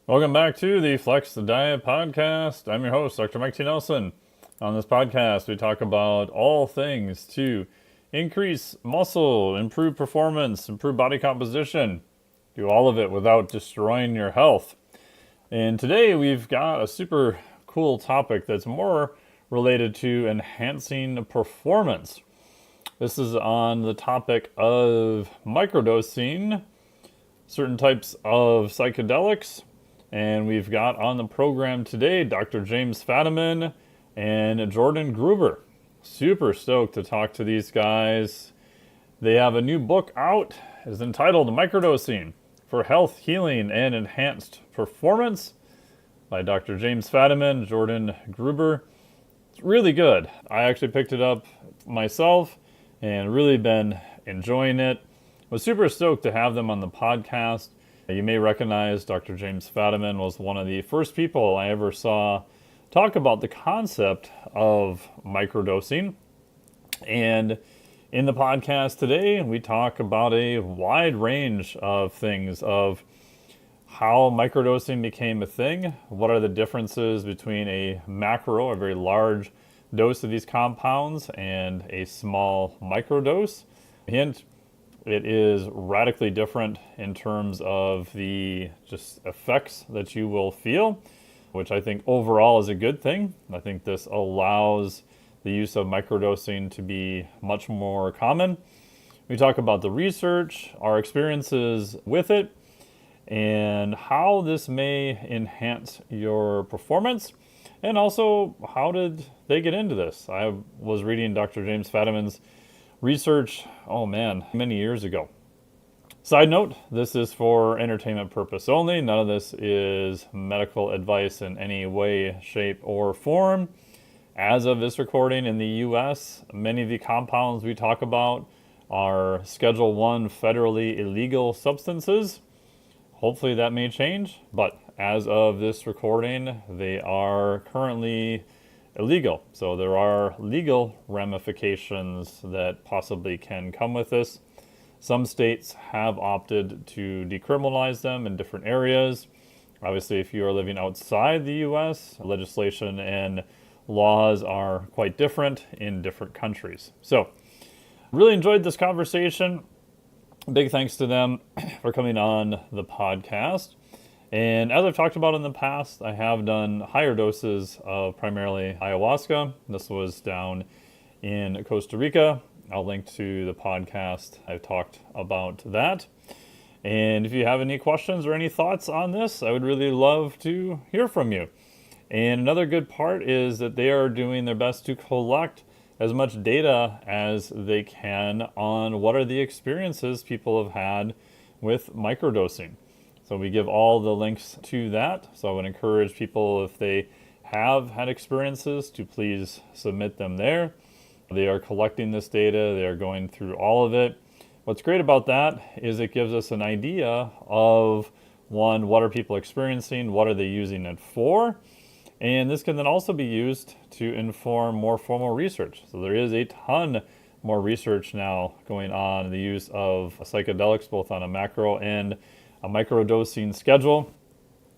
Welcome back to the Flex the Diet podcast. I'm your host, Dr. Mike T. Nelson. On this podcast, we talk about all things to increase muscle, improve performance, improve body composition, do all of it without destroying your health. And today we've got a super cool topic that's more related to enhancing performance. This is on the topic of microdosing, certain types of psychedelics. And we've got on the program today Dr. James Fadiman and Jordan Gruber. Super stoked to talk to these guys. They have a new book out. It's entitled Microdosing for Health, Healing, and Enhanced Performance by Dr. James Fadiman, Jordan Gruber. It's really good. I actually picked it up myself and really been enjoying it. Was super stoked to have them on the podcast. You may recognize Dr. James Fadiman was one of the first people I ever saw talk about the concept of microdosing. And in the podcast today, we talk about a wide range of things of how microdosing became a thing, what are the differences between a macro, a very large dose of these compounds, and a small microdose. Hint, it is radically different in terms of the just effects that you will feel, which I think overall is a good thing. I think this allows the use of microdosing to be much more common. We talk about the research, our experiences with it, and how this may enhance your performance. And also, how did they get into this? I was reading Dr. James Fadiman's research, oh man, many years ago. Side note, this is for entertainment purpose only. None of this is medical advice in any way, shape, or form. As of this recording in the US, many of the compounds we talk about are Schedule 1 federally illegal substances. Hopefully that may change, but as of this recording, they are currently illegal. So there are legal ramifications that possibly can come with this. Some states have opted to decriminalize them in different areas. Obviously, if you are living outside the US, legislation and laws are quite different in different countries. So, really enjoyed this conversation. Big thanks to them for coming on the podcast. And as I've talked about in the past, I have done higher doses of primarily ayahuasca. This was down in Costa Rica. I'll link to the podcast. I've talked about that. And if you have any questions or any thoughts on this, I would really love to hear from you. And another good part is that they are doing their best to collect as much data as they can on what are the experiences people have had with microdosing. So we give all the links to that. So I would encourage people, if they have had experiences, to please submit them there. They are collecting this data. They are going through all of it. What's great about that is it gives us an idea of, one, what are people experiencing? What are they using it for? And this can then also be used to inform more formal research. So there is a ton more research now going on in the use of psychedelics, both on a macro and a microdosing schedule,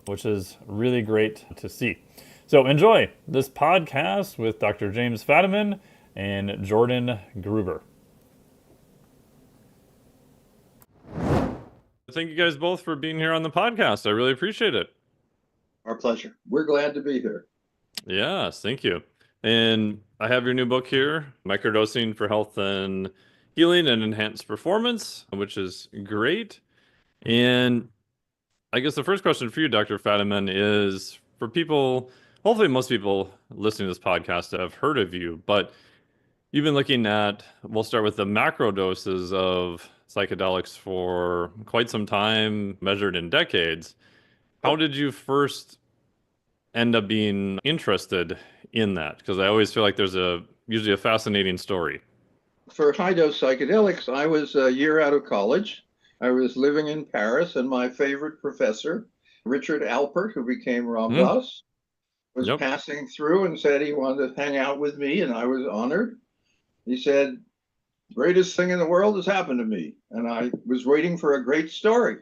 which is really great to see. So enjoy this podcast with Dr. James Fadiman and Jordan Gruber. Thank you guys both for being here on the podcast. I really appreciate it. Our pleasure. We're glad to be here. Yes, thank you. And I have your new book here, Microdosing for Health and Healing and Enhanced Performance, which is great. And I guess the first question for you, Dr. Fadiman, is for people, hopefully most people listening to this podcast have heard of you, but you've been looking at, we'll start with the macro doses of psychedelics for quite some time, measured in decades. How did you first end up being interested in that? Because I always feel like there's usually a fascinating story. For high-dose psychedelics, I was a year out of college. I was living in Paris, and my favorite professor, Richard Alpert, who became Ram Dass, was Yep. passing through and said he wanted to hang out with me, and I was honored. He said, "Greatest thing in the world has happened to me," and I was waiting for a great story.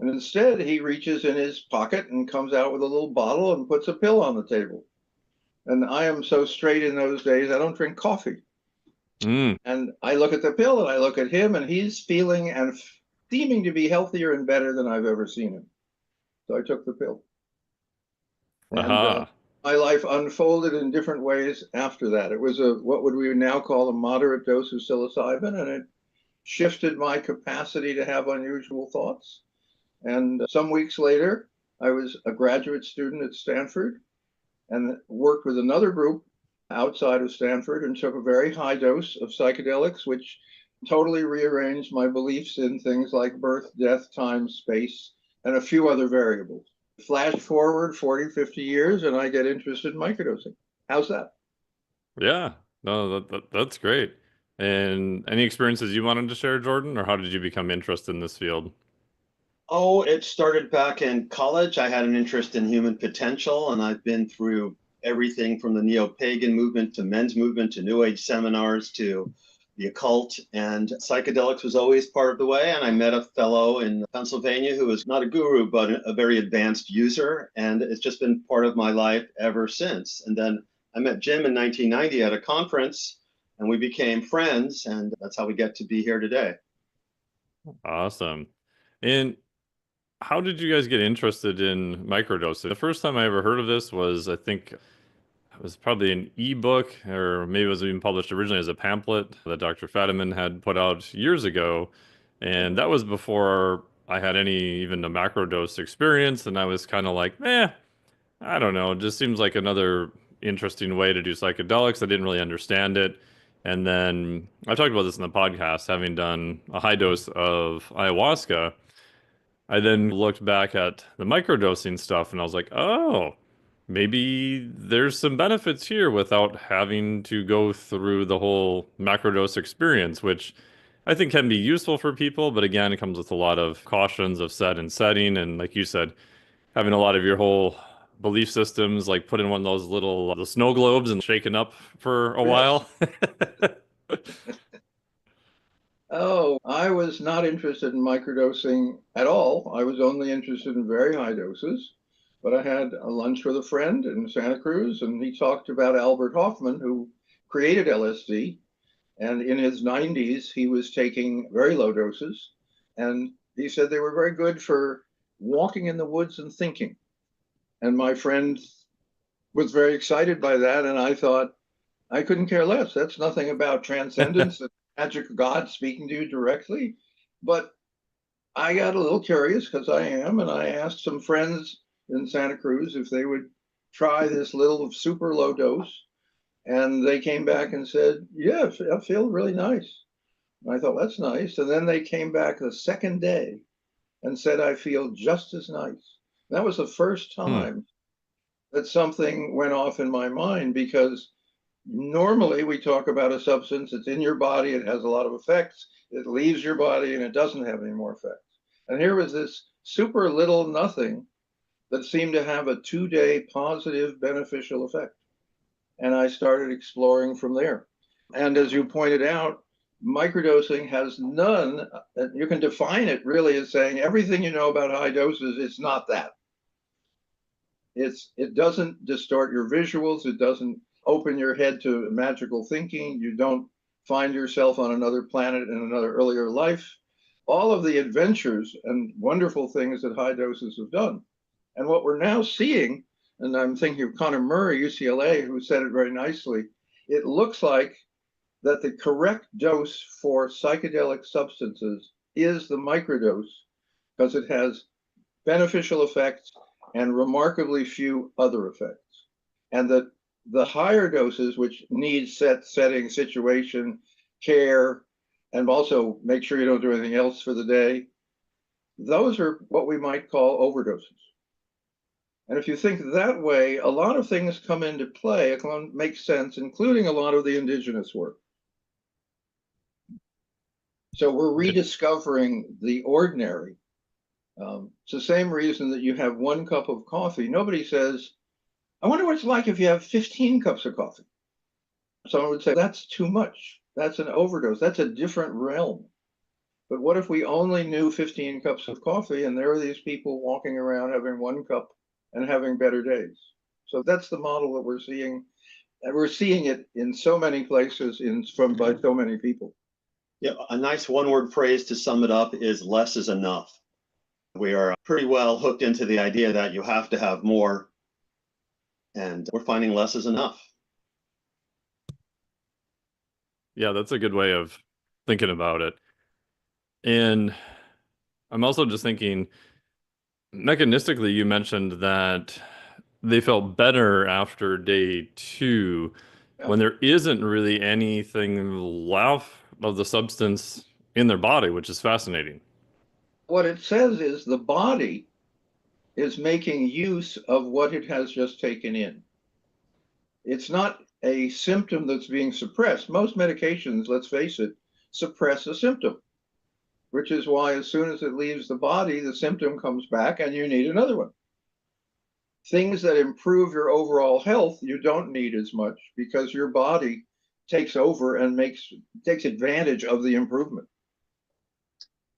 And instead, he reaches in his pocket and comes out with a little bottle and puts a pill on the table. And I am so straight in those days, I don't drink coffee. Mm. And I look at the pill and I look at him, and he's feeling and seeming to be healthier and better than I've ever seen him. So I took the pill. And Aha. my life unfolded in different ways after that. It was what would we now call a moderate dose of psilocybin, and it shifted my capacity to have unusual thoughts. And some weeks later, I was a graduate student at Stanford and worked with another group outside of Stanford and took a very high dose of psychedelics, which totally rearranged my beliefs in things like birth, death, time, space, and a few other variables. Flash forward 40, 50 years, and I get interested in microdosing. How's that? Yeah. No, that's great. And any experiences you wanted to share, Jordan, or how did you become interested in this field? Oh, it started back in college. I had an interest in human potential, and I've been through everything from the neo-pagan movement to men's movement to New Age seminars to the occult. And psychedelics was always part of the way. And I met a fellow in Pennsylvania who was not a guru, but a very advanced user. And it's just been part of my life ever since. And then I met Jim in 1990 at a conference, and we became friends. And that's how we get to be here today. Awesome. And how did you guys get interested in microdosing? The first time I ever heard of this was, I think, it was probably an ebook, or maybe it was even published originally as a pamphlet that Dr. Fadiman had put out years ago. And that was before I had any even a macrodose experience. And I was kind of like, I don't know. It just seems like another interesting way to do psychedelics. I didn't really understand it. And then I talked about this in the podcast, having done a high dose of ayahuasca. I then looked back at the microdosing stuff and I was like, oh, maybe there's some benefits here without having to go through the whole macrodose experience, which I think can be useful for people. But again, it comes with a lot of cautions of set and setting. And like you said, having a lot of your whole belief systems like put in one of those little the snow globes and shaken up for a Yes. while. Oh, I was not interested in microdosing at all. I was only interested in very high doses. But I had a lunch with a friend in Santa Cruz, and he talked about Albert Hoffman, who created LSD. And in his 90s, he was taking very low doses. And he said they were very good for walking in the woods and thinking. And my friend was very excited by that. And I thought, I couldn't care less. That's nothing about transcendence, the magic of God speaking to you directly. But I got a little curious because I am, and I asked some friends in Santa Cruz if they would try this little super low dose. And they came back and said, yeah, I feel really nice. And I thought, that's nice. And then they came back the second day and said, I feel just as nice. That was the first Hmm. time that something went off in my mind because normally we talk about a substance, it's in your body, it has a lot of effects, it leaves your body and it doesn't have any more effects. And here was this super little nothing that seemed to have a 2 day positive beneficial effect. And I started exploring from there. And as you pointed out, microdosing has none, you can define it really as saying everything you know about high doses, it's not that. It doesn't distort your visuals. It doesn't open your head to magical thinking. You don't find yourself on another planet in another earlier life. All of the adventures and wonderful things that high doses have done. And what we're now seeing, and I'm thinking of Connor Murray, UCLA, who said it very nicely, it looks like that the correct dose for psychedelic substances is the microdose because it has beneficial effects and remarkably few other effects. And that the higher doses, which need setting, situation, care, and also make sure you don't do anything else for the day, those are what we might call overdoses. And if you think that way, a lot of things come into play, it makes sense, including a lot of the indigenous work. So we're rediscovering the ordinary. It's the same reason that you have 1 cup of coffee. Nobody says, I wonder what it's like if you have 15 cups of coffee. Someone would say, that's too much. That's an overdose. That's a different realm. But what if we only knew 15 cups of coffee and there are these people walking around having 1 cup and having better days? So that's the model that we're seeing. And we're seeing it in so many places by so many people. Yeah, a nice one-word phrase to sum it up is less is enough. We are pretty well hooked into the idea that you have to have more, and we're finding less is enough. Yeah, that's a good way of thinking about it. And I'm also just thinking, mechanistically, you mentioned that they felt better after day 2 Yeah. when there isn't really anything left of the substance in their body, which is fascinating. What it says is the body is making use of what it has just taken in. It's not a symptom that's being suppressed. Most medications, let's face it, suppress a symptom, which is why as soon as it leaves the body, the symptom comes back and you need another one. Things that improve your overall health, you don't need as much because your body takes over and takes advantage of the improvement.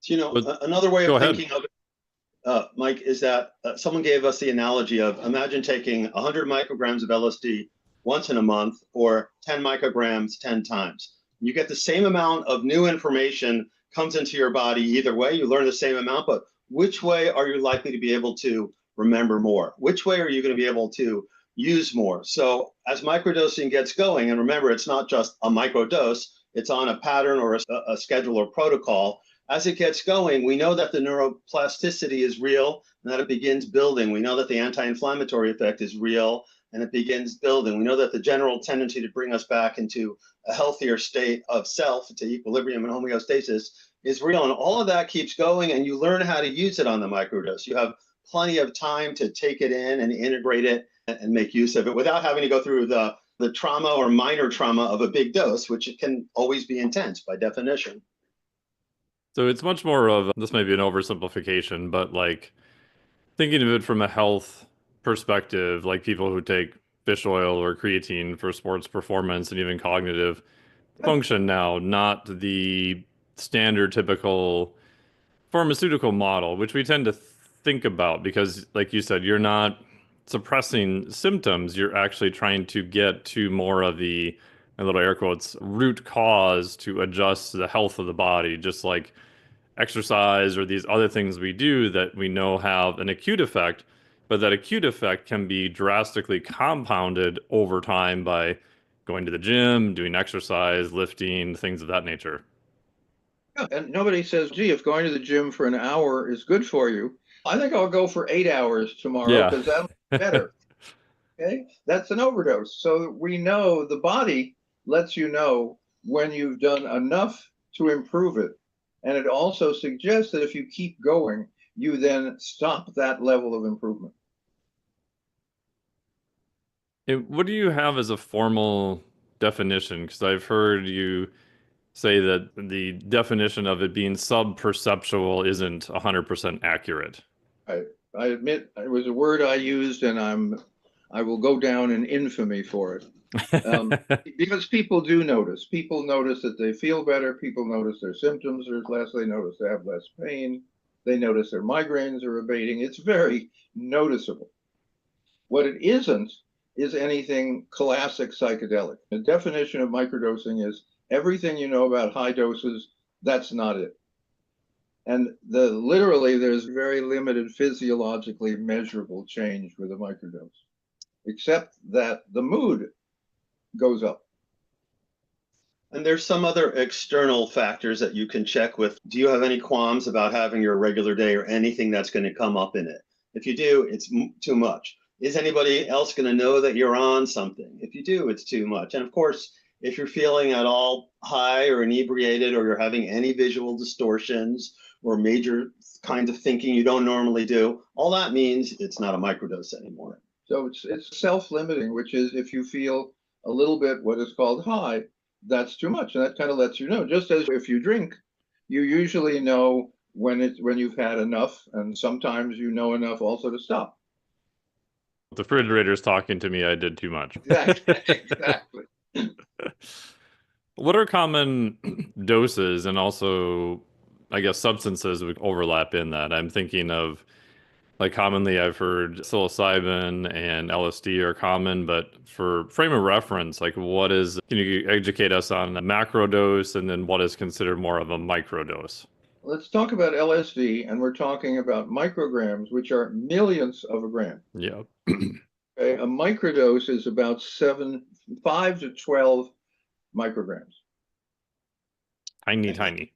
But Another way go of ahead. thinking of it, Mike, is that someone gave us the analogy of imagine taking 100 micrograms of LSD once in a month or 10 micrograms 10 times. You get the same amount of new information comes into your body either way. You learn the same amount, but which way are you likely to be able to remember more? Which way are you going to be able to use more? So as microdosing gets going, and remember, it's not just a microdose, it's on a pattern or a schedule or protocol. As it gets going, we know that the neuroplasticity is real and that it begins building. We know that the anti-inflammatory effect is real and it begins building. We know that the general tendency to bring us back into a healthier state of self, to equilibrium and homeostasis, is real. And all of that keeps going, and you learn how to use it on the microdose. You have plenty of time to take it in and integrate it and make use of it without having to go through the trauma or minor trauma of a big dose, which it can always be intense by definition. So it's much more of, this may be an oversimplification, but like thinking of it from a health perspective, like people who take fish oil or creatine for sports performance and even cognitive function now, not the standard typical pharmaceutical model, which we tend to think about because, like you said, you're not suppressing symptoms, you're actually trying to get to more of the, in little air quotes, root cause to adjust the health of the body, just like exercise or these other things we do that we know have an acute effect, but that acute effect can be drastically compounded over time by going to the gym, doing exercise, lifting, things of that nature. Yeah, and nobody says, gee, if going to the gym for an hour is good for you, I think I'll go for 8 hours tomorrow Yeah. because that'll be better. Okay, that's an overdose. So we know the body lets you know when you've done enough to improve it. And it also suggests that if you keep going, you then stop that level of improvement. What do you have as a formal definition? Because I've heard you say that the definition of it being sub-perceptual isn't 100% accurate. I admit it was a word I used, and I will go down in infamy for it. Because people do notice. People notice that they feel better. People notice their symptoms are less. They notice they have less pain. They notice their migraines are abating. It's very noticeable. What it isn't is anything classic psychedelic. The definition of microdosing is everything you know about high doses, that's not it. And literally, there's very limited physiologically measurable change with a microdose, except that the mood goes up. And there's some other external factors that you can check with. Do you have any qualms about having your regular day or anything that's going to come up in it? If you do, it's too much. Is anybody else going to know that you're on something? If you do, it's too much. And of course, if you're feeling at all high or inebriated, or you're having any visual distortions or major kinds of thinking you don't normally do, all that means it's not a microdose anymore. So it's self-limiting, which is if you feel a little bit what is called high, that's too much. And that kind of lets you know, just as if you drink, you usually know when you've had enough, and sometimes you know enough also to stop. The refrigerator's talking to me, I did too much. Exactly. What are common doses and also I guess, substances would overlap in that. I'm thinking of, like, commonly I've heard psilocybin and LSD are common, but for frame of reference, like, can you educate us on a macro dose and then what is considered more of a microdose? Let's talk about LSD, and we're talking about micrograms, which are millionths of a gram. Yeah. Okay? A microdose is about 5 to 12 micrograms. Tiny, tiny.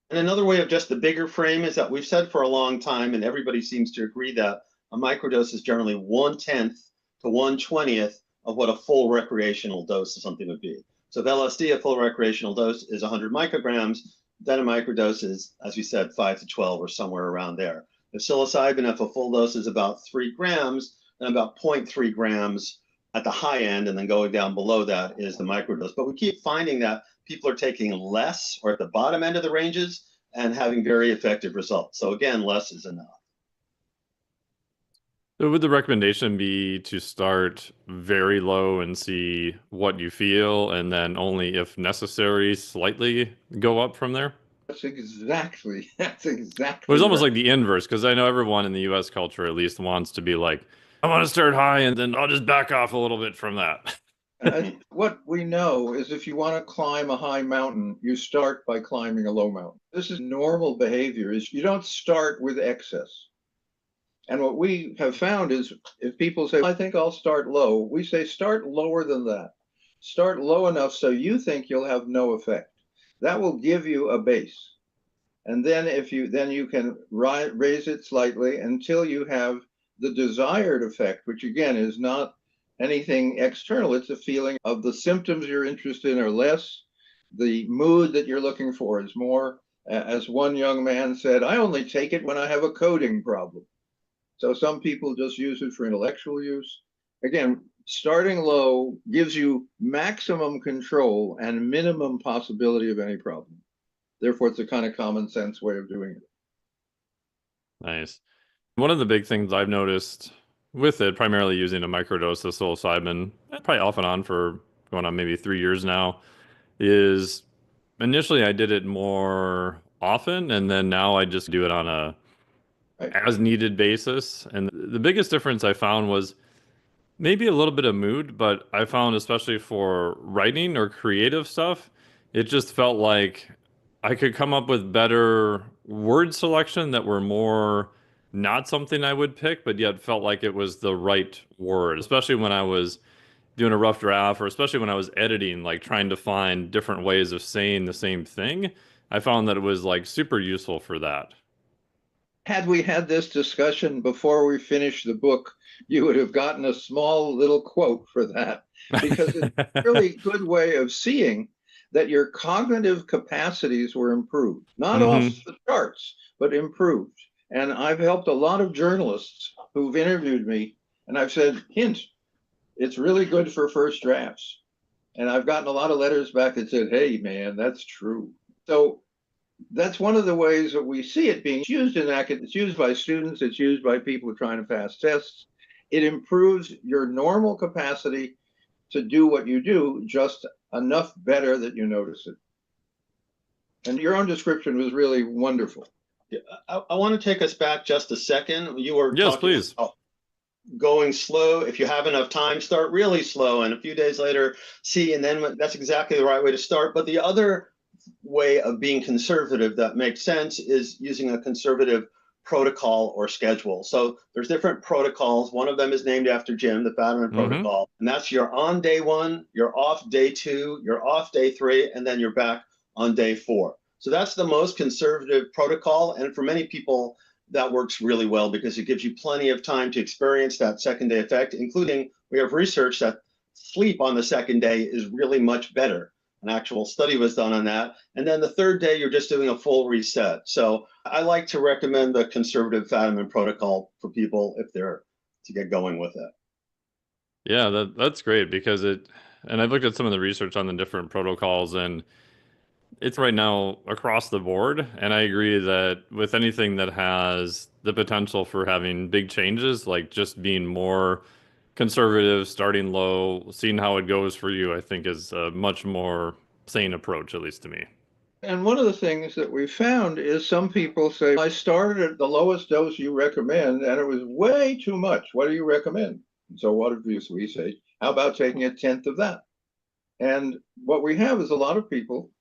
And another way of just the bigger frame is that we've said for a long time, and everybody seems to agree that a microdose is generally 1/10 to 1/20th of what a full recreational dose of something would be. So if LSD, a full recreational dose, is 100 micrograms, then a microdose is, as we said, 5 to 12 or somewhere around there. If psilocybin, if a full dose is about 3 grams, then about 0.3 grams at the high end, and then going down below that is the microdose. But we keep finding that people are taking less or at the bottom end of the ranges and having very effective results. So again, less is enough. So would the recommendation be to start very low and see what you feel, and then only if necessary, slightly go up from there? That's exactly It was almost right. like the inverse, because I know everyone in the US culture at least wants to be like, I want to start high and then I'll just back off a little bit from that. What we know is if you want to climb a high mountain, you start by climbing a low mountain. This is normal behavior, is you don't start with excess. And what we have found is if people say, I think I'll start low, we say start lower than that. Start low enough so you think you'll have no effect. That will give you a base. And then you can raise it slightly until you have the desired effect, which again is not anything external. It's a feeling of the symptoms you're interested in are less. The mood that you're looking for is more. As one young man said, I only take it when I have a coding problem. So some people just use it for intellectual use. Again, starting low gives you maximum control and minimum possibility of any problem. Therefore, it's a kind of common sense way of doing it. Nice. One of the big things I've noticed with it, primarily using a microdose of psilocybin, probably off and on for going on maybe 3 years now, is initially I did it more often, and then now I just do it on a Right? as needed basis. And the biggest difference I found was maybe a little bit of mood, but I found especially for writing or creative stuff, it just felt like I could come up with better word selection that were more not something I would pick, but yet felt like it was the right word, especially when I was doing a rough draft, or especially when I was editing, like trying to find different ways of saying the same thing. I found that it was like super useful for that. Had we had this discussion before we finished the book, you would have gotten a small little quote for that because it's a really good way of seeing that your cognitive capacities were improved, not off Hmm. the charts, but improved. And I've helped a lot of journalists who've interviewed me, and I've said, hint, it's really good for first drafts. And I've gotten a lot of letters back that said, hey, man, that's true. So that's one of the ways that we see it being used in academics. It's used by students, it's used by people who are trying to pass tests. It improves your normal capacity to do what you do just enough better that you notice it. And your own description was really wonderful. I want to take us back just a second. You were Yes, talking please. about going slow. If you have enough time, start really slow, and a few days later, see, and then that's exactly the right way to start. But the other way of being conservative that makes sense is using a conservative protocol or schedule. So there's different protocols. One of them is named after Jim, the Fadiman Hmm. protocol, and that's you're on day 1, you're off day 2, you're off day 3, and then you're back on day 4. So that's the most conservative protocol, and for many people that works really well because it gives you plenty of time to experience that second day effect, including we have research that sleep on the second day is really much better. An actual study was done on that. And then the third day, you're just doing a full reset. So I like to recommend the conservative Fadiman protocol for people if they're to get going with it. Yeah, that's great because and I've looked at some of the research on the different protocols, and it's right now across the board. And I agree that with anything that has the potential for having big changes, like just being more conservative, starting low, seeing how it goes for you, I think is a much more sane approach, at least to me. And one of the things that we found is some people say, I started at the lowest dose you recommend, and it was way too much. What do you recommend? And so what do we say? How about taking a tenth of that? And what we have is a lot of people,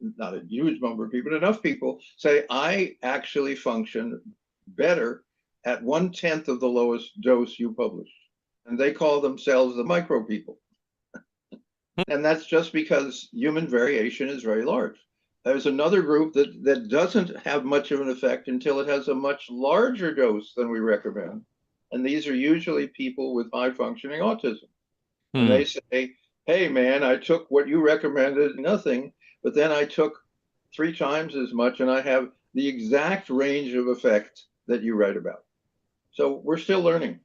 not a huge number of people, but enough people say, I actually function better at 1/10 of the lowest dose you published. And they call themselves the micro people. And that's just because human variation is very large. There's another group that doesn't have much of an effect until it has a much larger dose than we recommend. And these are usually people with high functioning autism. And they say, hey, man, I took what you recommended, nothing, but then I took 3 times as much and I have the exact range of effect that you write about. So we're still learning.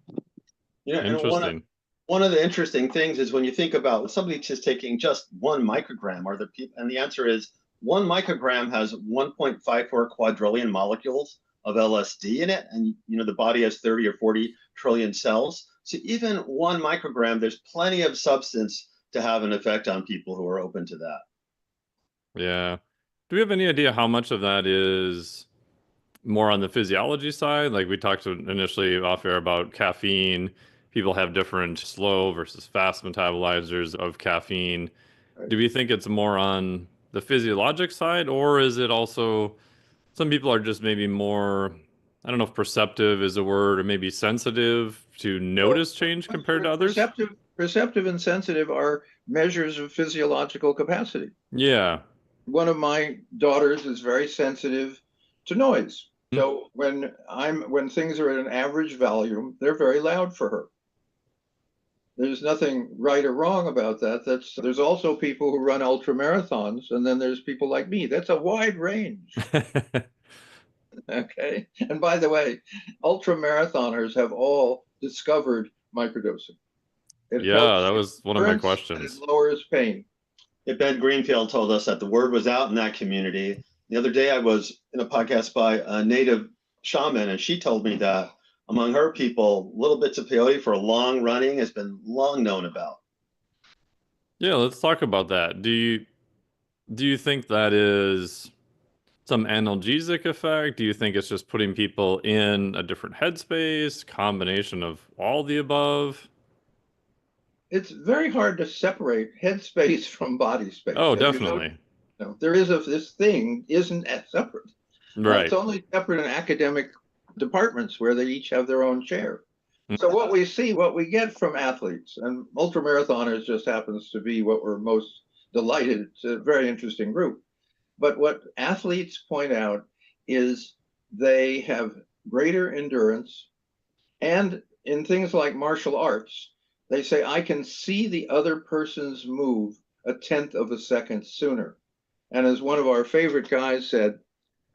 And Interesting. one of the interesting things is when you think about somebody just taking just 1 microgram, are there people, and the answer is 1 microgram has 1.54 quadrillion molecules of LSD in it, and the body has 30 or 40 trillion cells. So even 1 microgram, there's plenty of substance to have an effect on people who are open to that. Yeah. Do we have any idea how much of that is more on the physiology side? Like we talked initially off air about caffeine. People have different slow versus fast metabolizers of caffeine. Do we think it's more on the physiologic side, or is it also some people are just maybe more, I don't know if perceptive is a word, or maybe sensitive to notice change compared to others? Perceptive and sensitive are measures of physiological capacity. Yeah. One of my daughters is very sensitive to noise. So when things are at an average volume, they're very loud for her. There's nothing right or wrong about that. There's also people who run ultra marathons, and then there's people like me. That's a wide range. Okay. And by the way, ultra marathoners have all discovered microdosing. Yeah, that was one of my questions. It lowers pain. Ben Greenfield told us that the word was out in that community. The other day I was in a podcast by a native shaman, and she told me that among her people, little bits of peyote for long running has been long known about. Yeah, let's talk about that. Do you think that is some analgesic effect? Do you think it's just putting people in a different headspace, combination of all the above? It's very hard to separate headspace from body space. Oh, definitely. There is this thing isn't separate. Right. It's only separate in academic departments where they each have their own chair. So what we get from athletes, and ultramarathoners just happens to be what we're most delighted. It's a very interesting group. But what athletes point out is they have greater endurance. And in things like martial arts, they say, I can see the other person's move 1/10 of a second sooner. And as one of our favorite guys said,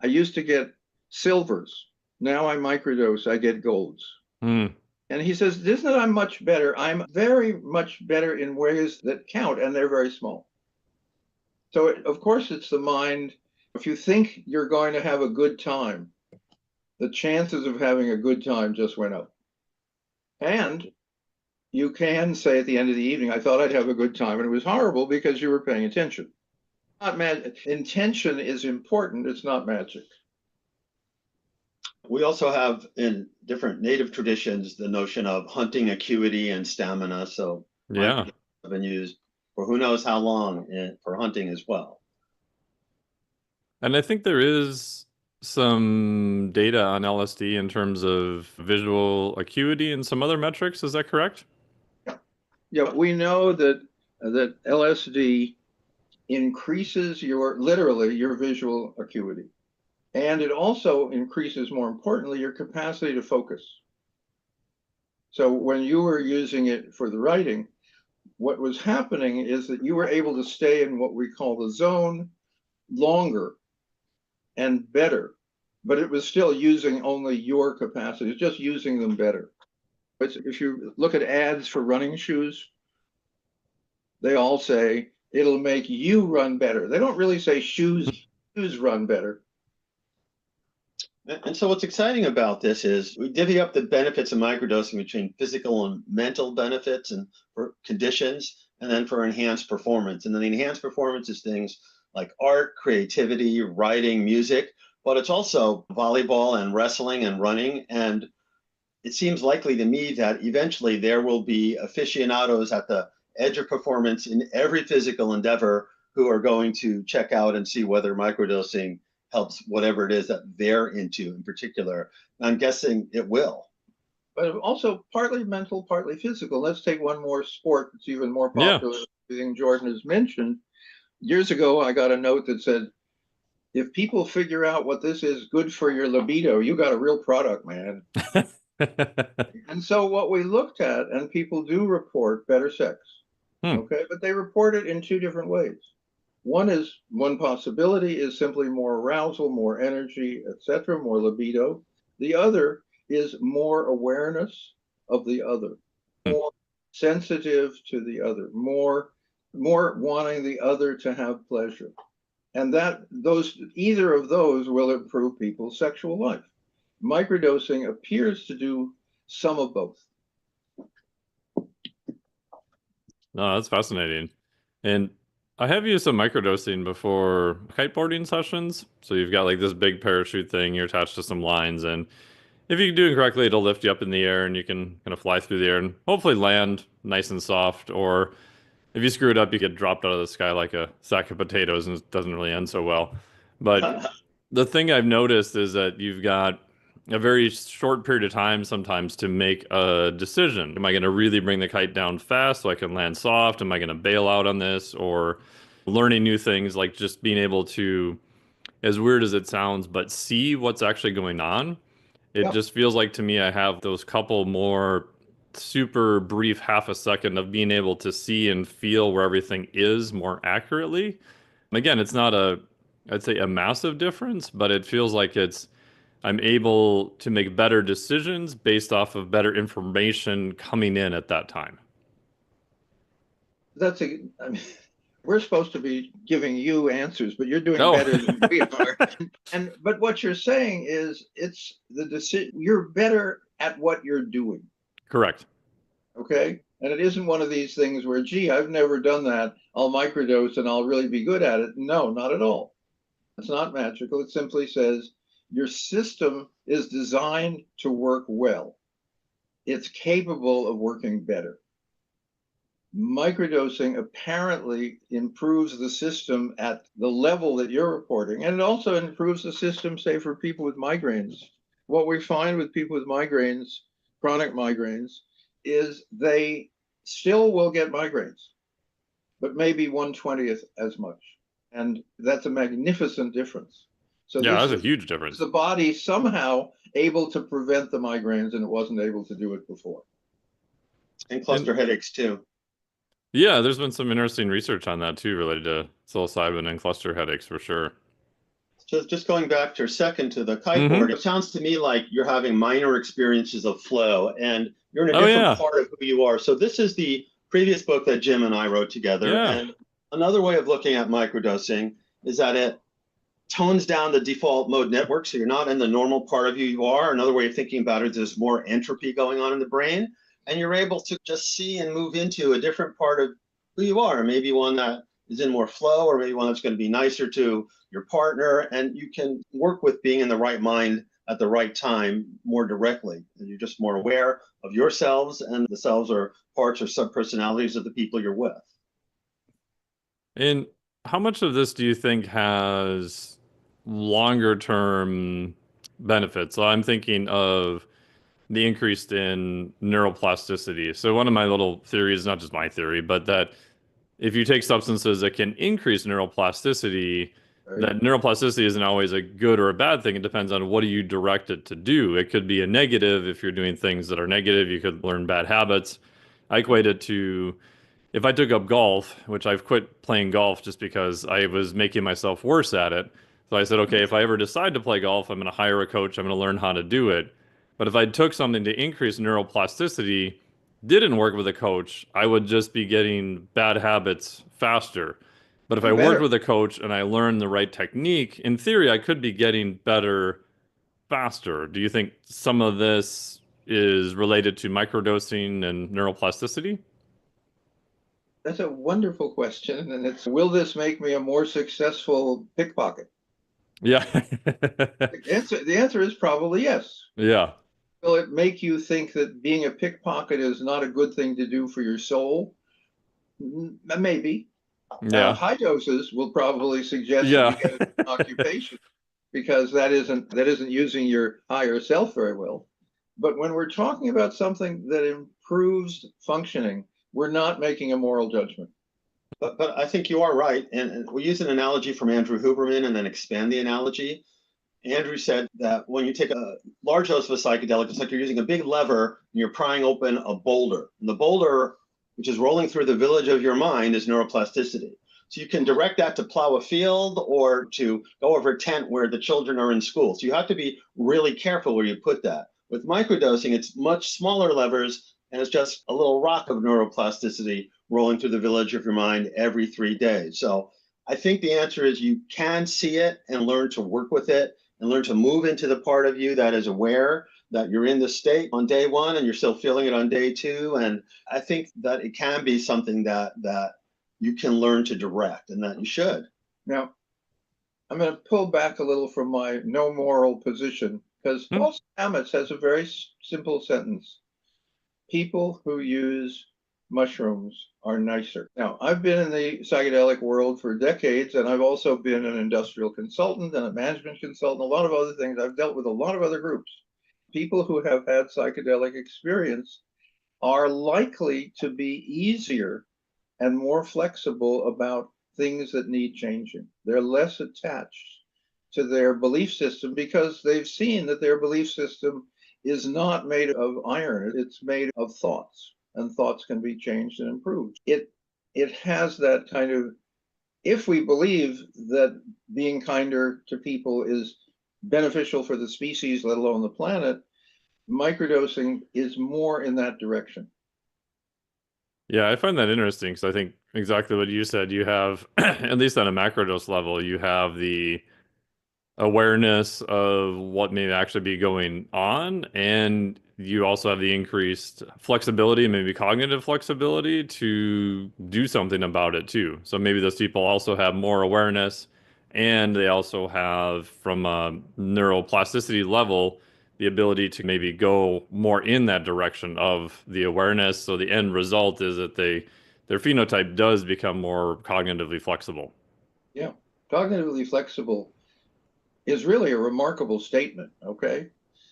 I used to get silvers. Now I microdose, I get golds. And he says, isn't it I'm much better? I'm very much better in ways that count, and they're very small. So, of course, it's the mind. If you think you're going to have a good time, the chances of having a good time just went up. And you can say at the end of the evening, I thought I'd have a good time, and it was horrible because you were paying attention. Intention is important. It's not magic. We also have in different native traditions the notion of hunting acuity and stamina. So yeah, have been used for who knows how long for hunting as well. And I think there is some data on LSD in terms of visual acuity and some other metrics. Is that correct? Yeah, we know that LSD increases literally your visual acuity. And it also increases, more importantly, your capacity to focus. So when you were using it for the writing, what was happening is that you were able to stay in what we call the zone longer and better, but it was still using only your capacity, it's just using them better. But if you look at ads for running shoes, they all say it'll make you run better. They don't really say shoes run better. And so what's exciting about this is we divvy up the benefits of microdosing between physical and mental benefits and for conditions, and then for enhanced performance. And then the enhanced performance is things like art, creativity, writing, music, but it's also volleyball and wrestling and running. And it seems likely to me that eventually there will be aficionados at the edge of performance in every physical endeavor who are going to check out and see whether microdosing helps whatever it is that they're into in particular. I'm guessing it will. But also partly mental, partly physical. Let's take one more sport that's even more Yeah. popular than everything Jordan has mentioned. Years ago, I got a note that said, if people figure out what this is good for your libido, you got a real product, man. And so what we looked at, and people do report better sex, okay, but they report it in two different ways. One possibility is simply more arousal, more energy, etc., more libido. The other is more awareness of the other, more sensitive to the other, more wanting the other to have pleasure. And either of those will improve people's sexual life. Microdosing appears to do some of both. No, that's fascinating. And I have used some microdosing before kiteboarding sessions. So you've got like this big parachute thing, you're attached to some lines, and if you do it correctly, it'll lift you up in the air and you can kind of fly through the air and hopefully land nice and soft. Or if you screw it up, you get dropped out of the sky like a sack of potatoes and it doesn't really end so well. But the thing I've noticed is that you've got a very short period of time sometimes to make a decision. Am I going to really bring the kite down fast so I can land soft? Am I going to bail out on this? Or learning new things like just being able to, as weird as it sounds, but see what's actually going on. It just feels like to me I have those couple more super brief half a second of being able to see and feel where everything is more accurately. Again, it's not I'd say a massive difference, but it feels like I'm able to make better decisions based off of better information coming in at that time. I mean, we're supposed to be giving you answers, but you're doing better than we are. But what you're saying is it's the decision. You're better at what you're doing. Correct. Okay. And it isn't one of these things where, gee, I've never done that. I'll microdose and I'll really be good at it. No, not at all. It's not magical. It simply says your system is designed to work well. It's capable of working better. Microdosing apparently improves the system at the level that you're reporting, and it also improves the system, say, for people with migraines. What we find with people with migraines, chronic migraines, is they still will get migraines, but maybe 1/20th as much. And that's a magnificent difference. So yeah, that's a huge difference. The body somehow able to prevent the migraines, and it wasn't able to do it before. And cluster headaches too. Yeah, there's been some interesting research on that too, related to psilocybin and cluster headaches for sure. Just going back for a second to the kiteboard, it sounds to me like you're having minor experiences of flow and you're in a different part of who you are. So this is the previous book that Jim and I wrote together. Yeah. And another way of looking at microdosing is that it tones down the default mode network. So you're not in the normal part of who you are. Another way of thinking about it is there's more entropy going on in the brain. And you're able to just see and move into a different part of who you are. Maybe one that is in more flow, or maybe one that's going to be nicer to your partner. And you can work with being in the right mind at the right time more directly. And you're just more aware of yourselves and the selves or parts or sub-personalities of the people you're with. And how much of this do you think has longer term benefits? So I'm thinking of the increase in neuroplasticity. So one of my little theories, not just my theory, but that if you take substances that can increase neuroplasticity, that neuroplasticity isn't always a good or a bad thing. It depends on what do you direct it to do. It could be a negative if you're doing things that are negative. You could learn bad habits. I equate it to if I took up golf, which I've quit playing golf just because I was making myself worse at it. So I said, okay, if I ever decide to play golf, I'm going to hire a coach. I'm going to learn how to do it. But if I took something to increase neuroplasticity, didn't work with a coach, I would just be getting bad habits faster. But if I worked with a coach and I learned the right technique, in theory, I could be getting better faster. Do you think some of this is related to microdosing and neuroplasticity? That's a wonderful question. And it's, will this make me a more successful pickpocket? Yeah. The answer is probably yes. Yeah. Will it make you think that being a pickpocket is not a good thing to do for your soul? Maybe. Yeah. High doses will probably suggest that you Yeah. get an occupation because that isn't using your higher self very well. But when we're talking about something that improves functioning, we're not making a moral judgment. But I think you are right. And we use an analogy from Andrew Huberman and then expand the analogy. Andrew said that when you take a large dose of a psychedelic, it's like you're using a big lever and you're prying open a boulder. And the boulder, which is rolling through the village of your mind, is neuroplasticity. So you can direct that to plow a field or to go over a tent where the children are in school. So you have to be really careful where you put that. With microdosing, it's much smaller levers and it's just a little rock of neuroplasticity rolling through the village of your mind every 3 days. So I think the answer is you can see it and learn to work with it and learn to move into the part of you that is aware that you're in the state on day one and you're still feeling it on day two. And I think that it can be something that you can learn to direct and that you should. Now, I'm going to pull back a little from my no moral position because Paul Stamets has a very simple sentence. People who use mushrooms are nicer. Now, I've been in the psychedelic world for decades, and I've also been an industrial consultant and a management consultant, a lot of other things. I've dealt with a lot of other groups. People who have had psychedelic experience are likely to be easier and more flexible about things that need changing. They're less attached to their belief system because they've seen that their belief system is not made of iron, it's made of thoughts, and thoughts can be changed and improved. It has that kind of, if we believe that being kinder to people is beneficial for the species, let alone the planet, microdosing is more in that direction. Yeah, I find that interesting because I think exactly what you said. You have, at least on a macrodose level, you have the awareness of what may actually be going on, and you also have the increased flexibility, maybe cognitive flexibility to do something about it too. So maybe those people also have more awareness, and they also have, from a neuroplasticity level, the ability to maybe go more in that direction of the awareness. So the end result is that their phenotype does become more cognitively flexible. Yeah, cognitively flexible is really a remarkable statement, okay?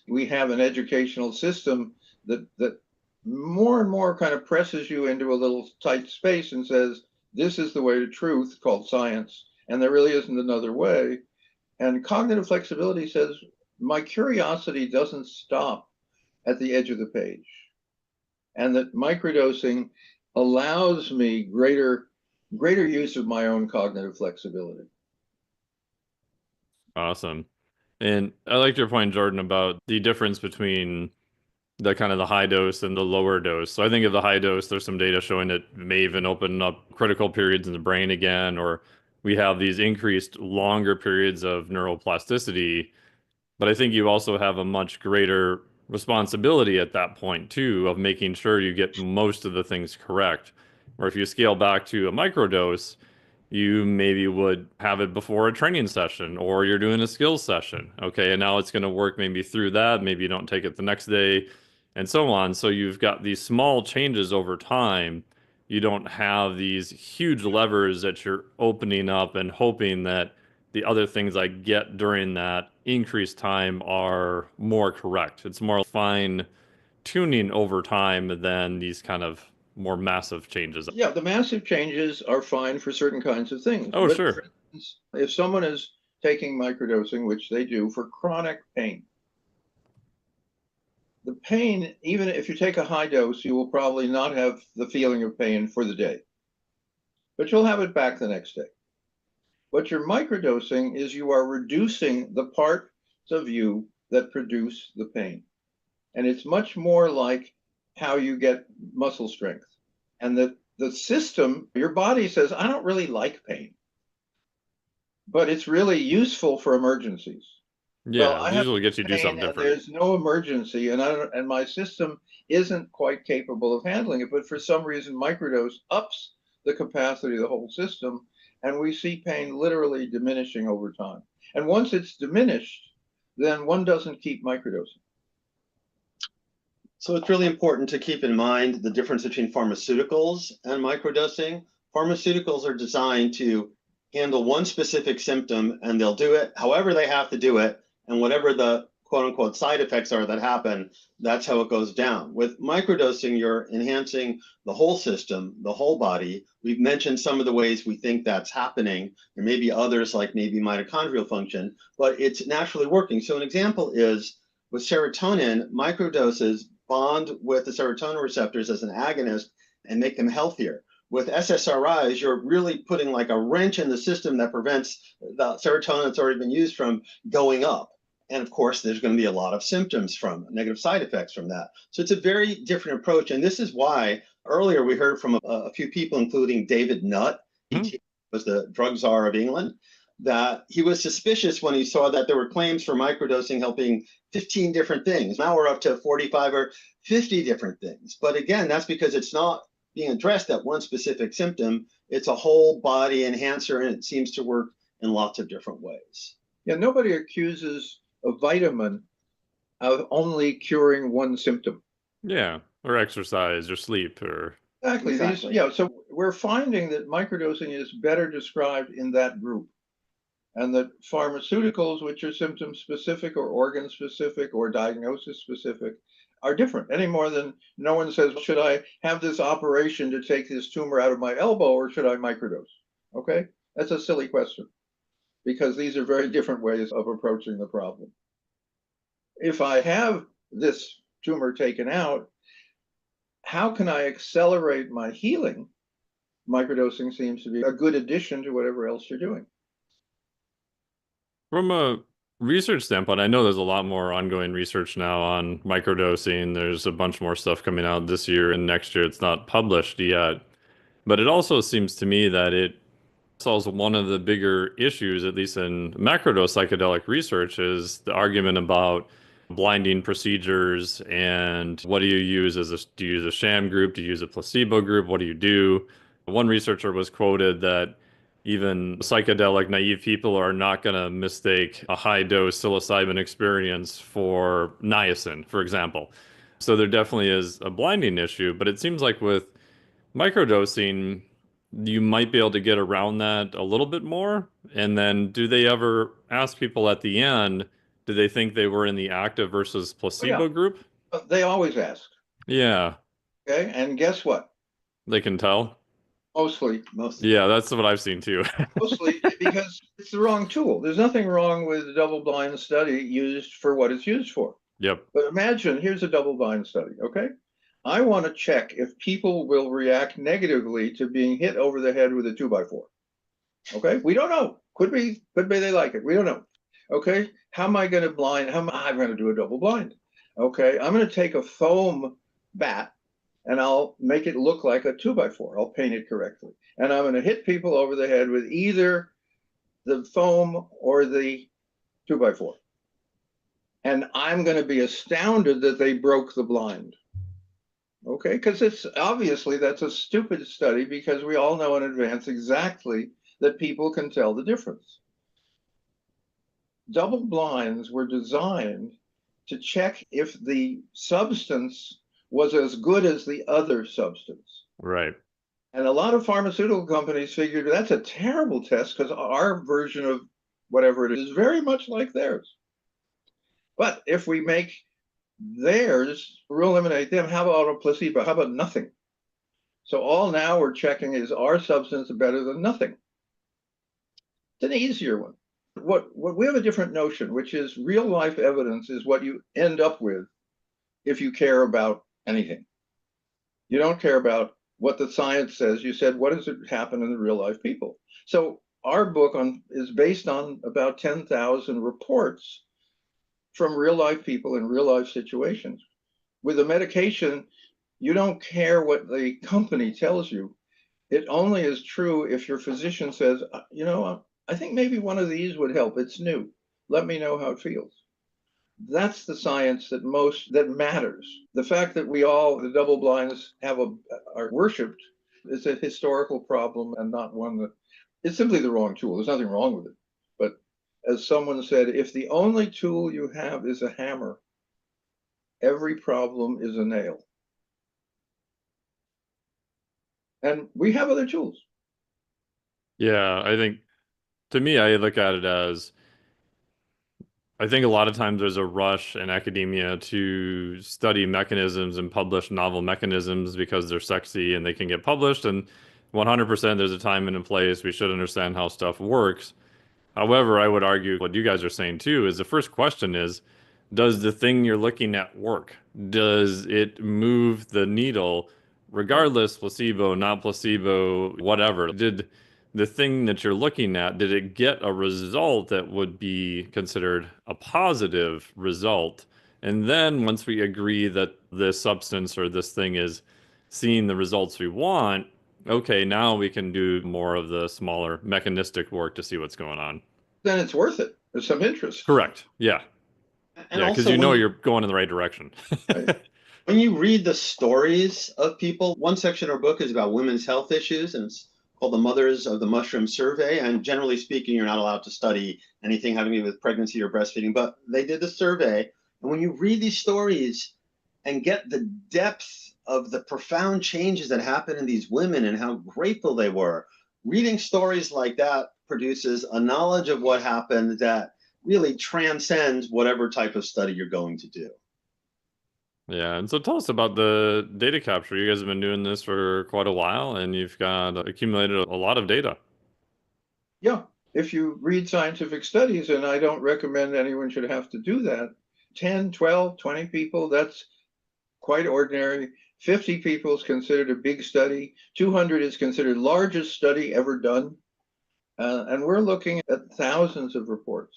We have an educational system that more and more kind of presses you into a little tight space and says, this is the way to truth, called science, and there really isn't another way. And cognitive flexibility says, my curiosity doesn't stop at the edge of the page. And that microdosing allows me greater use of my own cognitive flexibility. Awesome. And I liked your point, Jordan, about the difference between the kind of the high dose and the lower dose. So I think of the high dose, there's some data showing it may even open up critical periods in the brain again, or we have these increased longer periods of neuroplasticity. But I think you also have a much greater responsibility at that point too, of making sure you get most of the things correct. Or if you scale back to a microdose, you maybe would have it before a training session or you're doing a skills session. Okay, and now it's going to work maybe through that. Maybe you don't take it the next day and so on. So you've got these small changes over time. You don't have these huge levers that you're opening up and hoping that the other things I get during that increased time are more correct. It's more fine tuning over time than these kind of more massive changes. Yeah, the massive changes are fine for certain kinds of things. Oh, But sure. for instance, if someone is taking microdosing, which they do for chronic pain, the pain, even if you take a high dose, you will probably not have the feeling of pain for the day, but you'll have it back the next day. What you're microdosing is you are reducing the parts of you that produce the pain. And it's much more like how you get muscle strength. And the system, your body says, I don't really like pain, but it's really useful for emergencies. Well, Yeah, I have usually gets you to do pain something and different. there's no emergency, and my system isn't quite capable of handling it. But for some reason, microdose ups the capacity of the whole system. And we see pain literally diminishing over time. And once it's diminished, then one doesn't keep microdosing. So it's really important to keep in mind the difference between pharmaceuticals and microdosing. Pharmaceuticals are designed to handle one specific symptom, and they'll do it however they have to do it. And whatever the quote unquote side effects are that happen, that's how it goes down. With microdosing, you're enhancing the whole system, the whole body. We've mentioned some of the ways we think that's happening. There may be others, like maybe mitochondrial function, but it's naturally working. So an example is with serotonin, microdoses bond with the serotonin receptors as an agonist and make them healthier. With SSRIs, you're really putting like a wrench in the system that prevents the serotonin that's already been used from going up. And of course, there's going to be a lot of symptoms from negative side effects from that. So it's a very different approach. And this is why earlier we heard from a few people, including David Nutt, he was the drug czar of England, that he was suspicious when he saw that there were claims for microdosing helping 15 different things. Now we're up to 45 or 50 different things. But again, that's because it's not being addressed at one specific symptom. It's a whole body enhancer, and it seems to work in lots of different ways. Yeah, nobody accuses a vitamin of only curing one symptom. Yeah, or exercise or sleep or... Exactly. So we're finding that microdosing is better described in that group. And that pharmaceuticals, which are symptom specific or organ specific or diagnosis specific, are different any more than no one says, should I have this operation to take this tumor out of my elbow or should I microdose? Okay, that's a silly question because these are very different ways of approaching the problem. If I have this tumor taken out, how can I accelerate my healing? Microdosing seems to be a good addition to whatever else you're doing. From a research standpoint, I know there's a lot more ongoing research now on microdosing. There's a bunch more stuff coming out this year and next year. It's not published yet. But it also seems to me that it solves one of the bigger issues, at least in macrodose psychedelic research, is the argument about blinding procedures and what do you use do you use a sham group? Do you use a placebo group? What do you do? One researcher was quoted that even psychedelic naive people are not going to mistake a high dose psilocybin experience for niacin, for example. So there definitely is a blinding issue, but it seems like with microdosing, you might be able to get around that a little bit more. And then do they ever ask people at the end, do they think they were in the active versus placebo group? They always ask. Yeah. Okay, and guess what? They can tell. Mostly. Yeah, that's what I've seen too. Mostly because it's the wrong tool. There's nothing wrong with a double-blind study used for what it's used for. Yep. But imagine, here's a double-blind study, okay? I want to check if people will react negatively to being hit over the head with a 2x4. Okay, we don't know. Could be they like it. We don't know. Okay, how am I going to blind? I'm going to do a double blind. Okay, I'm going to take a foam bat and I'll make it look like a 2x4. I'll paint it correctly. And I'm going to hit people over the head with either the foam or the 2x4. And I'm going to be astounded that they broke the blind. Okay, because it's obviously that's a stupid study because we all know in advance exactly that people can tell the difference. Double blinds were designed to check if the substance was as good as the other substance. Right. And a lot of pharmaceutical companies figured that's a terrible test because our version of whatever it is very much like theirs. But if we make theirs, we'll eliminate them. How about a placebo? How about nothing? So all now we're checking is our substance better than nothing? It's an easier one. What we have a different notion, which is real life evidence is what you end up with if you care about anything. You don't care about what the science says. You said, what does it happen in the real life people? So our book is based on about 10,000 reports from real life people in real life situations. With a medication, you don't care what the company tells you. It only is true if your physician says, you know, I think maybe one of these would help. It's new. Let me know how it feels. That's the science that matters. The fact that we all, the double blinds, are worshipped It's a historical problem and not one that it's simply the wrong tool. There's nothing wrong with it. But as someone said, if the only tool you have is a hammer, every problem is a nail. And we have other tools. Yeah, I think to me, I look at it as I think a lot of times there's a rush in academia to study mechanisms and publish novel mechanisms because they're sexy and they can get published. And 100% there's a time and a place. We should understand how stuff works. However, I would argue what you guys are saying too is the first question is, does the thing you're looking at work? Does it move the needle, regardless, placebo, not placebo, whatever? Did the thing that you're looking at, did it get a result that would be considered a positive result? And then once we agree that this substance or this thing is seeing the results we want, okay, now we can do more of the smaller mechanistic work to see what's going on. Then it's worth it. There's some interest. Correct. Yeah. And Yeah, because also you know you're going in the right direction. Right. when you read the stories of people, one section of our book is about women's health issues, and it's called the Mothers of the Mushroom Survey. And generally speaking, you're not allowed to study anything having to do with pregnancy or breastfeeding, but they did the survey. And when you read these stories and get the depth of the profound changes that happened in these women and how grateful they were, reading stories like that produces a knowledge of what happened that really transcends whatever type of study you're going to do. Yeah, and so tell us about the data capture. You guys have been doing this for quite a while, and you've got accumulated a lot of data. Yeah. If you read scientific studies, and I don't recommend anyone should have to do that, 10, 12, 20 people, that's quite ordinary. 50 people is considered a big study. 200 is considered largest study ever done. And we're looking at thousands of reports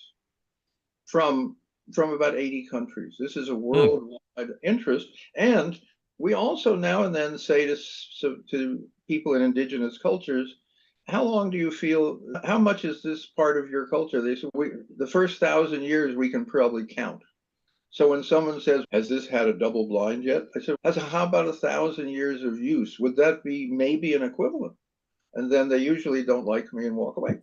from about 80 countries. This is a worldwide interest. And we also now and then say to people in indigenous cultures, how long do you feel, how much is this part of your culture? They say, the first 1,000 years we can probably count. So when someone says, has this had a double blind yet? I said, how about 1,000 years of use? Would that be maybe an equivalent? And then they usually don't like me and walk away.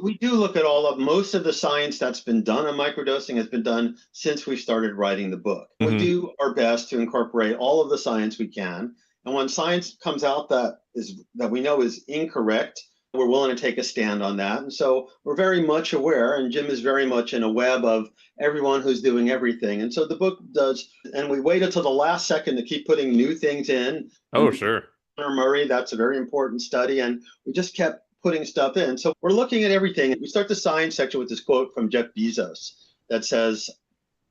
We do look at most of the science that's been done on microdosing has been done since we started writing the book. We do our best to incorporate all of the science we can. And when science comes out that we know is incorrect, we're willing to take a stand on that. And so we're very much aware, and Jim is very much in a web of everyone who's doing everything. And so the book does, and we wait until the last second to keep putting new things in. Oh, sure. Murray, that's a very important study, and we just kept putting stuff in. So we're looking at everything. We start the science section with this quote from Jeff Bezos that says,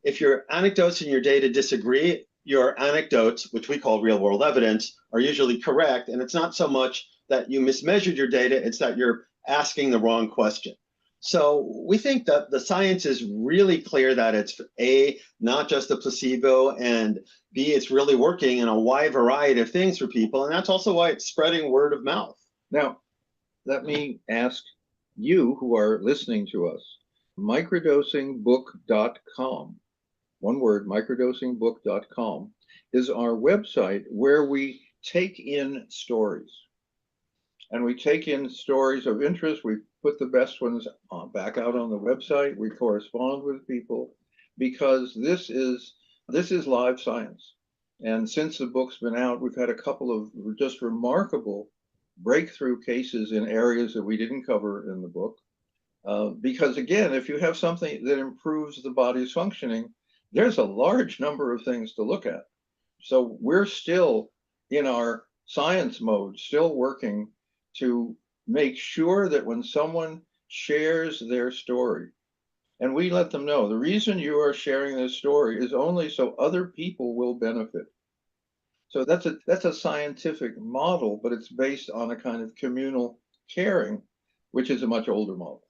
if your anecdotes and your data disagree, your anecdotes, which we call real world evidence, are usually correct. And it's not so much that you mismeasured your data, it's that you're asking the wrong question. So we think that the science is really clear that it's A, not just a placebo, and B, it's really working in a wide variety of things for people. And that's also why it's spreading word of mouth. Now, let me ask you who are listening to us, microdosingbook.com, one word, microdosingbook.com, is our website where we take in stories. And we take in stories of interest. We put the best ones back out on the website. We correspond with people because this is live science. And since the book's been out, we've had a couple of just remarkable breakthrough cases in areas that we didn't cover in the book. Because again, if you have something that improves the body's functioning, there's a large number of things to look at. So we're still in our science mode, still working to make sure that when someone shares their story, and we let them know the reason you are sharing this story is only so other people will benefit. So that's a scientific model, but it's based on a kind of communal caring, which is a much older model.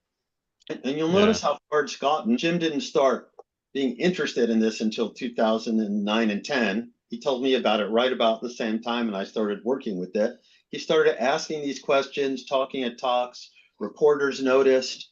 And you'll notice how far it's gotten. Jim didn't start being interested in this until 2009 and 10. He told me about it right about the same time, and I started working with it. He started asking these questions, talking at talks, reporters noticed,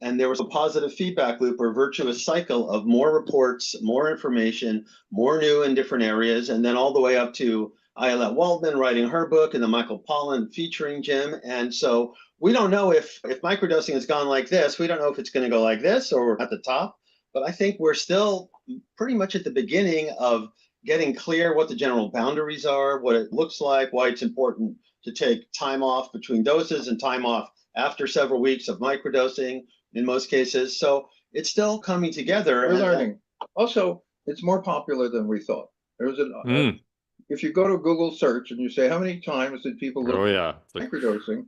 and there was a positive feedback loop or virtuous cycle of more reports, more information, more new in different areas, and then all the way up to Ayelet Waldman writing her book, and then Michael Pollan featuring Jim. And so we don't know if microdosing has gone like this. We don't know if it's going to go like this or at the top. But I think we're still pretty much at the beginning of getting clear what the general boundaries are, what it looks like, why it's important to take time off between doses and time off after several weeks of microdosing in most cases. So it's still coming together. We're learning. Also, it's more popular than we thought. There's if you go to Google search and you say, how many times did people look at microdosing?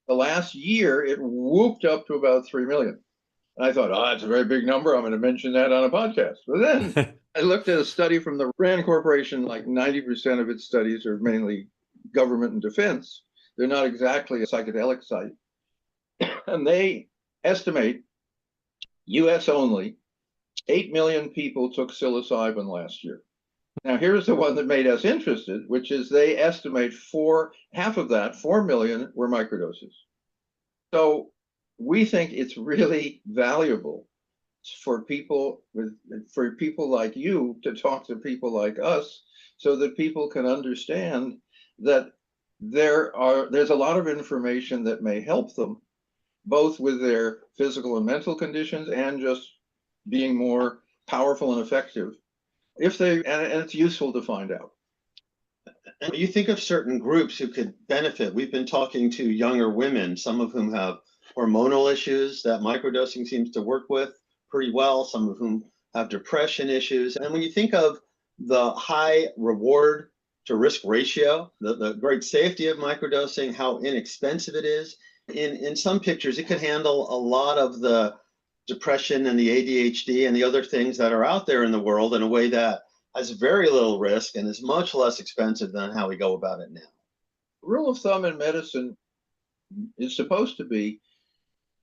The last year, it whooped up to about 3 million. And I thought, that's a very big number. I'm going to mention that on a podcast. But then I looked at a study from the RAND Corporation, like 90% of its studies are mainly government and defense. They're not exactly a psychedelic site. And they estimate, US only, 8 million people took psilocybin last year. Now, here's the one that made us interested, which is they estimate half of that, 4 million, were microdoses. So we think it's really valuable for people like you to talk to people like us so that people can understand that there's a lot of information that may help them, both with their physical and mental conditions and just being more powerful and effective. And it's useful to find out. And you think of certain groups who could benefit. We've been talking to younger women, some of whom have hormonal issues that microdosing seems to work with pretty well, some of whom have depression issues. And when you think of the high reward to risk ratio, the great safety of microdosing, how inexpensive it is, in some pictures, it could handle a lot of the depression and the ADHD and the other things that are out there in the world in a way that has very little risk and is much less expensive than how we go about it now. Rule of thumb in medicine is supposed to be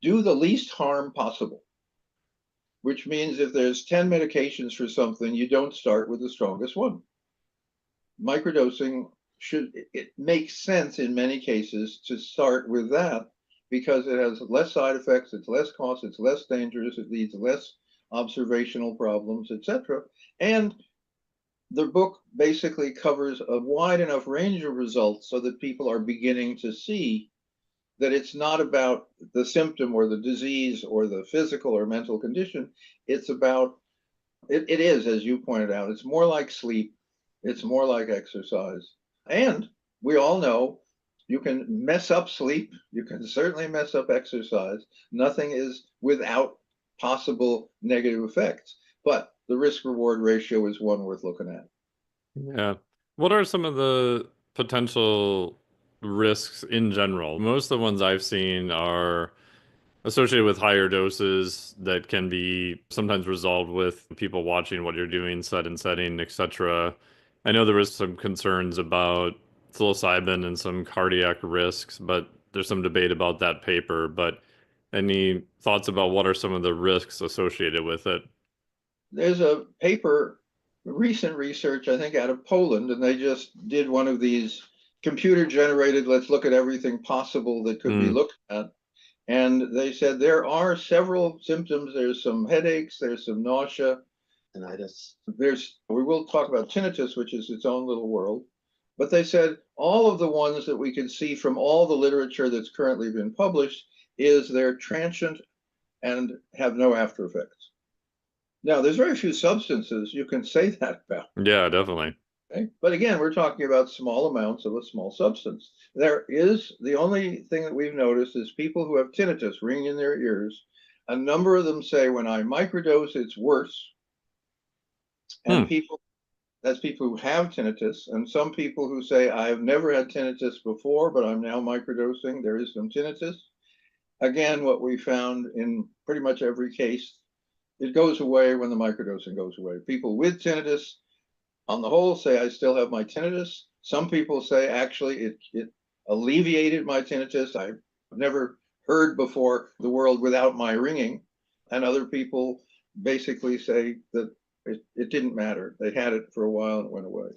do the least harm possible, which means if there's 10 medications for something, you don't start with the strongest one. Microdosing it makes sense in many cases to start with that because it has less side effects, it's less cost, it's less dangerous, it leads less observational problems, etc. And the book basically covers a wide enough range of results so that people are beginning to see that it's not about the symptom or the disease or the physical or mental condition. It's about, it is, as you pointed out, it's more like sleep, it's more like exercise. And we all know you can mess up sleep, you can certainly mess up exercise. Nothing is without possible negative effects, but the risk-reward ratio is one worth looking at. Yeah. What are some of the potential risks in general? Most of the ones I've seen are associated with higher doses that can be sometimes resolved with people watching what you're doing, set and setting, etc. I know there was some concerns about psilocybin and some cardiac risks, but there's some debate about that paper. But any thoughts about what are some of the risks associated with it? There's a paper, recent research, I think, out of Poland, and they just did one of these computer-generated, let's look at everything possible that could be looked at. And they said there are several symptoms. There's some headaches, there's some nausea, tinnitus. We will talk about tinnitus, which is its own little world. But they said all of the ones that we can see from all the literature that's currently been published is they're transient and have no after effects. Now, there's very few substances you can say that about. Yeah, definitely. Okay? But again, we're talking about small amounts of a small substance. The only thing that we've noticed is people who have tinnitus ringing in their ears. A number of them say, when I microdose, it's worse. And that's people who have tinnitus. And some people who say, I have never had tinnitus before, but I'm now microdosing. There is some tinnitus. Again, what we found in pretty much every case, it goes away when the microdosing goes away. People with tinnitus, on the whole, say, I still have my tinnitus. Some people say, actually, it alleviated my tinnitus. I've never heard before the world without my ringing. And other people basically say that it didn't matter. They had it for a while and it went away.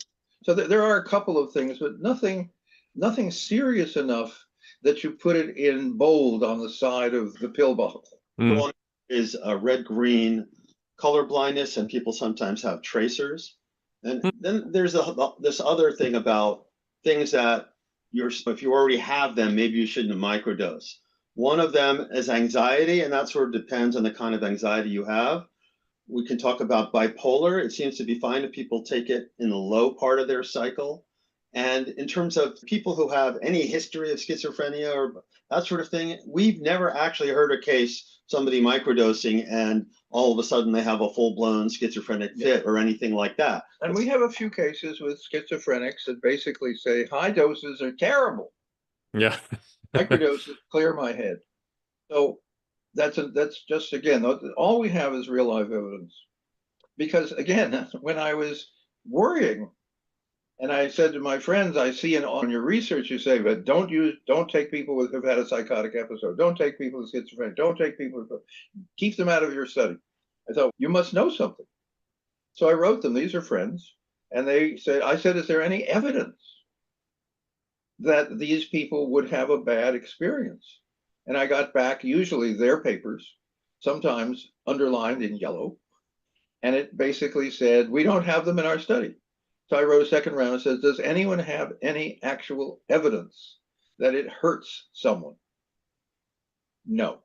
So there are a couple of things, but nothing serious enough that you put it in bold on the side of the pill bottle. One is red-green color blindness, and people sometimes have tracers. And then there's this other thing about things that if you already have them, maybe you shouldn't microdose. One of them is anxiety, and that sort of depends on the kind of anxiety you have. We can talk about bipolar. It seems to be fine if people take it in the low part of their cycle. And in terms of people who have any history of schizophrenia or that sort of thing, we've never actually heard a case, somebody microdosing, and all of a sudden they have a full-blown schizophrenic fit or anything like that. And we have a few cases with schizophrenics that basically say high doses are terrible. Yeah. Microdoses clear my head. So that's just, again, all we have is real life evidence. Because again, when I was worrying, and I said to my friends, I see on your research you say, but don't take people who've had a psychotic episode. Don't take people with schizophrenia. Don't take people keep them out of your study. I thought, you must know something. So I wrote them, these are friends, and I said, is there any evidence that these people would have a bad experience? And I got back usually their papers, sometimes underlined in yellow. And it basically said, we don't have them in our study. So I wrote a second round and says, does anyone have any actual evidence that it hurts someone? No.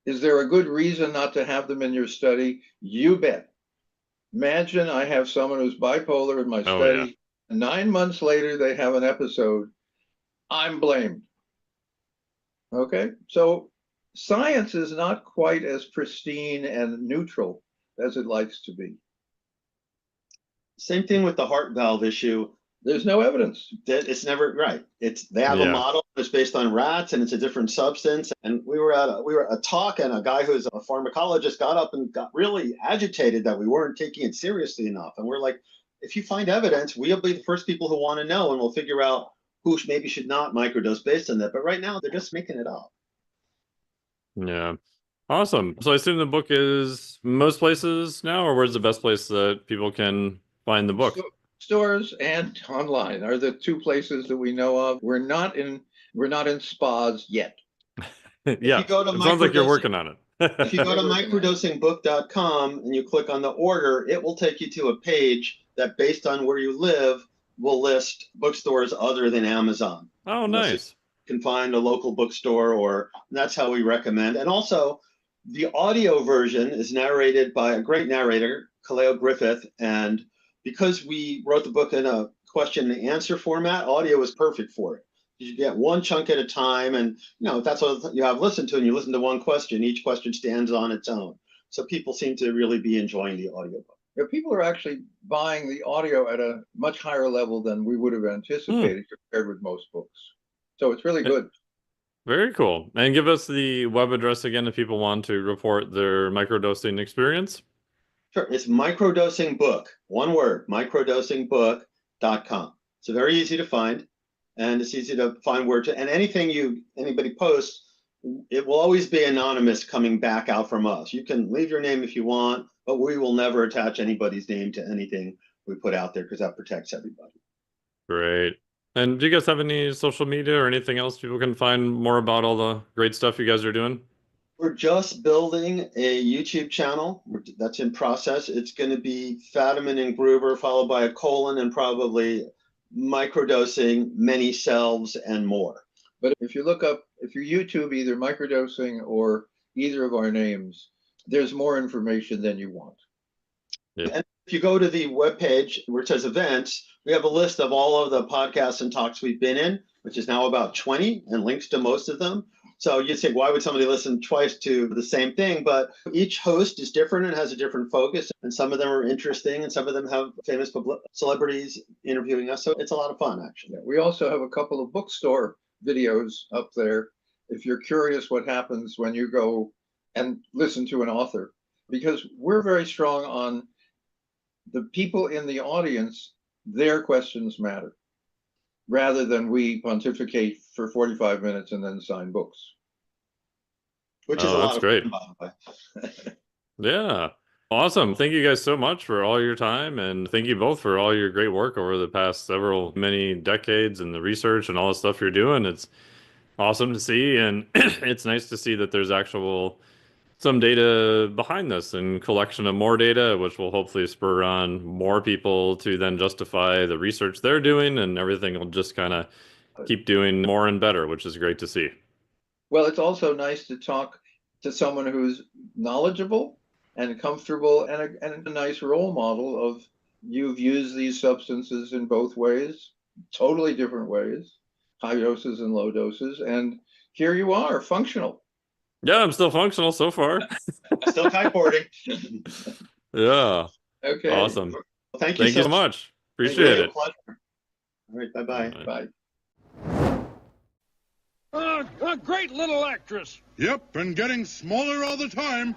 Is there a good reason not to have them in your study? You bet. Imagine I have someone who's bipolar in my study. Yeah. 9 months later, they have an episode. I'm blamed. Okay, so science is not quite as pristine and neutral as it likes to be. Same thing with the heart valve issue. There's no evidence. It's never right. They have a model that's based on rats, and it's a different substance. And we were at a talk, and a guy who's a pharmacologist got up and got really agitated that we weren't taking it seriously enough. And we're like, if you find evidence, we'll be the first people who want to know, and we'll figure out who maybe should not microdose based on that. But right now, they're just making it up. Yeah. Awesome. So I assume the book is most places now, or where's the best place that people can find the book? Stores and online are the two places that we know of. We're not in spas yet. Yeah, it sounds like you're working on it. If you go to microdosingbook.com and you click on the order, it will take you to a page that, based on where you live, will list bookstores other than Amazon. Oh, nice. You can find a local bookstore, or that's how we recommend. And also, the audio version is narrated by a great narrator, Kaleo Griffith, and because we wrote the book in a question and answer format, audio is perfect for it. You get one chunk at a time, and that's what you have listened to, and you listen to one question. Each question stands on its own. So people seem to really be enjoying the audiobook. Yeah, people are actually buying the audio at a much higher level than we would have anticipated compared with most books. So it's really good. Very cool. And give us the web address again if people want to report their microdosing experience. Sure. It's Microdosing Book. One word, microdosingbook.com. It's very easy to find, and it's easy to find where to, and anything anybody posts, it will always be anonymous coming back out from us. You can leave your name if you want, but we will never attach anybody's name to anything we put out there because that protects everybody. Great. And do you guys have any social media or anything else people can find more about all the great stuff you guys are doing? We're just building a YouTube channel that's in process. It's going to be Fadiman and Gruber, followed by a colon, and probably microdosing, many selves, and more. But if you YouTube either microdosing or either of our names, there's more information than you want. Yeah. And if you go to the webpage where it says events, we have a list of all of the podcasts and talks we've been in, which is now about 20, and links to most of them. So you'd say, why would somebody listen twice to the same thing? But each host is different and has a different focus. And some of them are interesting, and some of them have famous celebrities interviewing us. So it's a lot of fun, actually. Yeah, we also have a couple of bookstore videos up there if you're curious what happens when you go and listen to an author. Because we're very strong on the people in the audience, their questions matter, rather than we pontificate for 45 minutes and then sign books. Which is a lot of fun, by the way. Yeah. Awesome. Thank you guys so much for all your time, and thank you both for all your great work over the past many decades, and the research and all the stuff you're doing. It's awesome to see, and it's nice to see that there's actual some data behind this and collection of more data, which will hopefully spur on more people to then justify the research they're doing, and everything will just kind of keep doing more and better, which is great to see. Well, it's also nice to talk to someone who's knowledgeable and comfortable and a nice role model of you've used these substances in both ways, totally different ways, high doses and low doses, and here you are, functional. Yeah, I'm still functional so far. Still kiteboarding. Yeah. Okay. Awesome. Well, thank you Thank you so much. Appreciate it. Pleasure. All right. Bye-bye. Bye. A great little actress. Yep, and getting smaller all the time.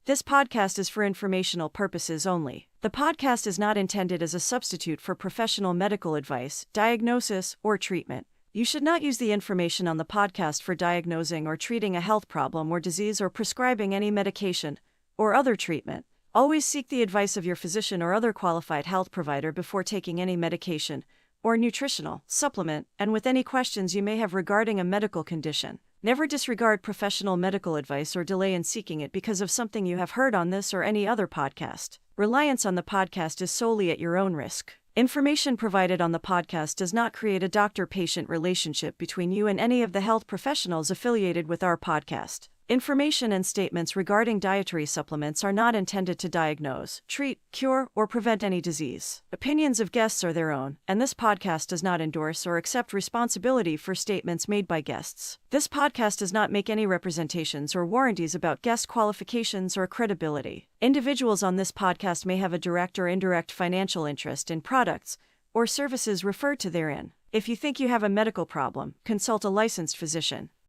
This podcast is for informational purposes only. The podcast is not intended as a substitute for professional medical advice, diagnosis, or treatment. You should not use the information on the podcast for diagnosing or treating a health problem or disease or prescribing any medication or other treatment. Always seek the advice of your physician or other qualified health provider before taking any medication or nutritional supplement, and with any questions you may have regarding a medical condition. Never disregard professional medical advice or delay in seeking it because of something you have heard on this or any other podcast. Reliance on the podcast is solely at your own risk. Information provided on the podcast does not create a doctor-patient relationship between you and any of the health professionals affiliated with our podcast. Information and statements regarding dietary supplements are not intended to diagnose, treat, cure, or prevent any disease. Opinions of guests are their own, and this podcast does not endorse or accept responsibility for statements made by guests. This podcast does not make any representations or warranties about guest qualifications or credibility. Individuals on this podcast may have a direct or indirect financial interest in products or services referred to therein. If you think you have a medical problem, consult a licensed physician.